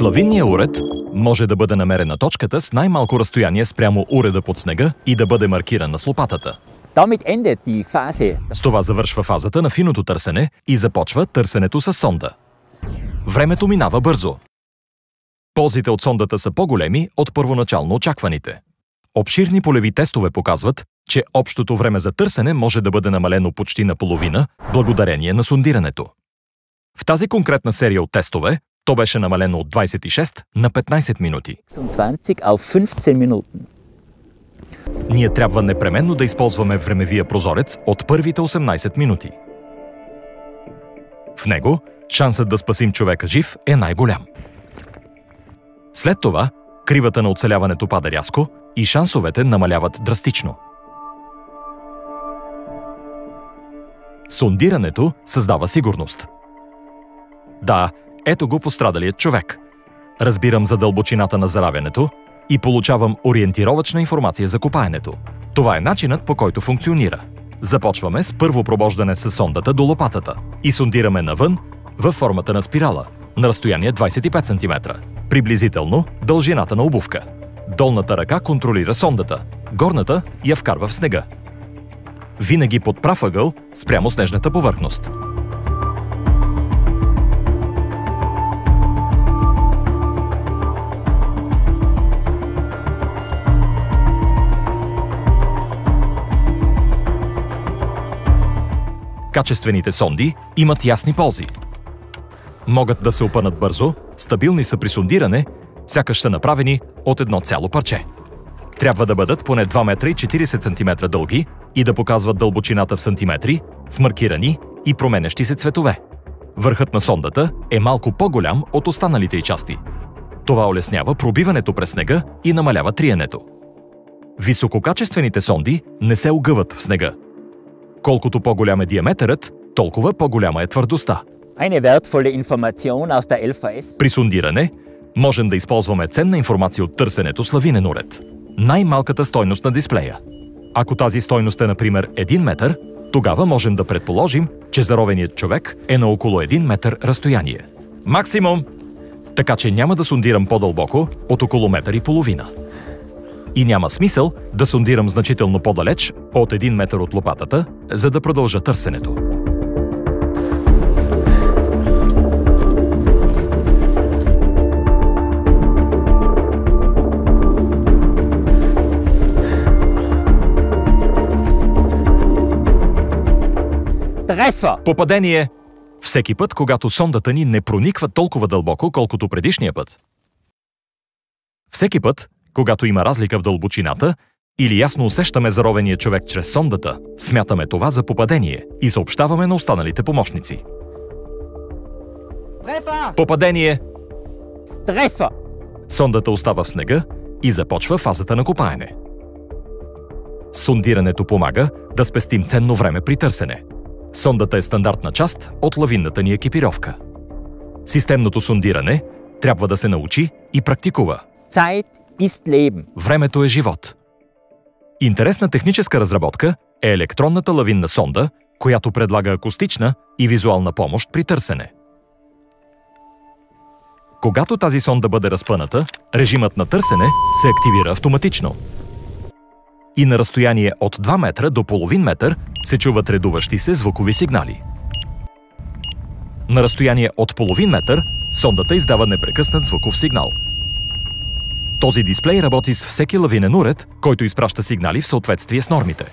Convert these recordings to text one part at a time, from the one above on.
лавинния уред може да бъде намерена точката с най-малко разстояние спрямо уреда под снега и да бъде маркирана с лопатата. С това завършва фазата на финото търсене и започва търсенето с сонда. Времето минава бързо. Ползите от сондата са по-големи от първоначално очакваните. Обширни полеви тестове показват, че общото време за търсене може да бъде намалено почти наполовина, благодарение на сондирането. В тази конкретна серия от тестове то беше намалено от 26 на 15 минути. Ние трябва непременно да използваме времевия прозорец от първите 18 минути. В него шансът да спасим човека жив е най-голям. След това кривата на оцеляването пада рязко и шансовете намаляват драстично. Сондирането създава сигурност. Да, ето го пострадалият човек. Разбирам за дълбочината на заравянето и получавам ориентировъчна информация за копаенето. Това е начинът, по който функционира. Започваме с първо пробождане с сондата до лопатата и сондираме навън във формата на спирала на разстояние 25 см, приблизително дължината на обувка. Долната ръка контролира сондата, горната я вкарва в снега. Винаги под прав ъгъл спрямо снежната повърхност. Качествените сонди имат ясни ползи. Могат да се опънат бързо, стабилни са при сондиране, сякаш са направени от едно цяло парче. Трябва да бъдат поне 2 метра и 40 см дълги и да показват дълбочината в сантиметри, в маркирани и променящи се цветове. Върхът на сондата е малко по-голям от останалите й части. Това улеснява пробиването през снега и намалява триенето. Висококачествените сонди не се огъват в снега. Колкото по-голям е диаметърът, толкова по-голяма е твърдостта. При сондиране можем да използваме ценна информация от търсенето с лавинен уред. Най-малката стойност на дисплея. Ако тази стойност е, например, 1 метър, тогава можем да предположим, че заровеният човек е на около 1 метър разстояние. Максимум! Така че няма да сондирам по-дълбоко от около метър и половина. И няма смисъл да сондирам значително по-далеч от 1 метър от лопатата, за да продължа търсенето. Попадение! Всеки път, когато сондата ни не прониква толкова дълбоко, колкото предишния път. Всеки път, когато има разлика в дълбочината или ясно усещаме заровения човек чрез сондата, смятаме това за попадение и съобщаваме на останалите помощници. Попадение! Сондата остава в снега и започва фазата на копаене. Сондирането помага да спестим ценно време при търсене. Сондата е стандартна част от лавинната ни екипировка. Системното сондиране трябва да се научи и практикува. Времето е живот. Интересна техническа разработка е електронната лавинна сонда, която предлага акустична и визуална помощ при търсене. Когато тази сонда бъде разпъната, режимът на търсене се активира автоматично. И на разстояние от 2 метра до половин метър се чуват редуващи се звукови сигнали. На разстояние от половин метър сондата издава непрекъснат звуков сигнал. Този дисплей работи с всеки лавинен уред, който изпраща сигнали в съответствие с нормите.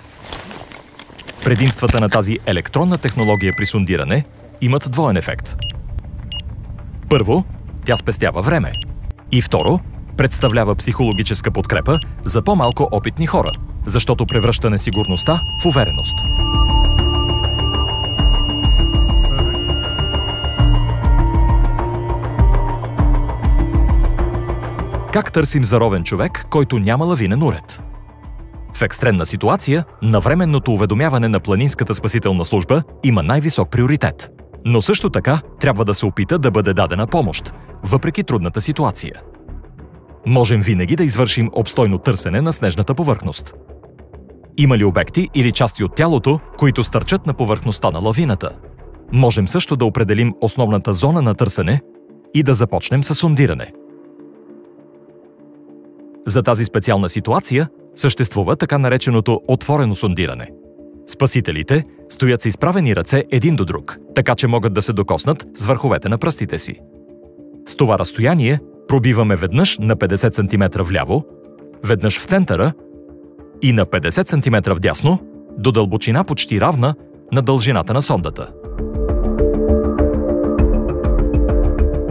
Предимствата на тази електронна технология при сондиране имат двоен ефект. Първо, тя спестява време. И второ, представлява психологическа подкрепа за по-малко опитни хора, защото превръща несигурността в увереност. Как търсим заровен човек, който няма лавинен уред? В екстремна ситуация, навременното уведомяване на Планинската спасителна служба има най-висок приоритет. Но също така трябва да се опита да бъде дадена помощ, въпреки трудната ситуация. Можем винаги да извършим обстойно търсене на снежната повърхност. Има ли обекти или части от тялото, които стърчат на повърхността на лавината? Можем също да определим основната зона на търсене и да започнем със сондиране. За тази специална ситуация съществува така нареченото отворено сондиране. Спасителите стоят с изправени ръце един до друг, така че могат да се докоснат с върховете на пръстите си. С това разстояние пробиваме веднъж на 50 см вляво, веднъж в центъра и на 50 см вдясно, до дълбочина почти равна на дължината на сондата.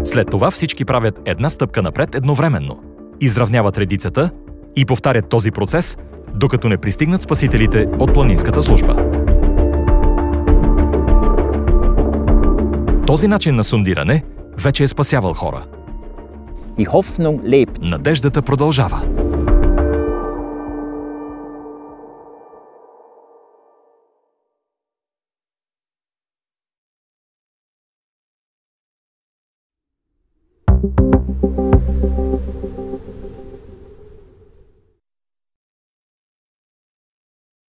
След това всички правят една стъпка напред едновременно, изравняват редицата и повтарят този процес, докато не пристигнат спасителите от планинската служба. Този начин на сондиране вече е спасявал хора. Die Hoffnung lebt. Надеждата продължава.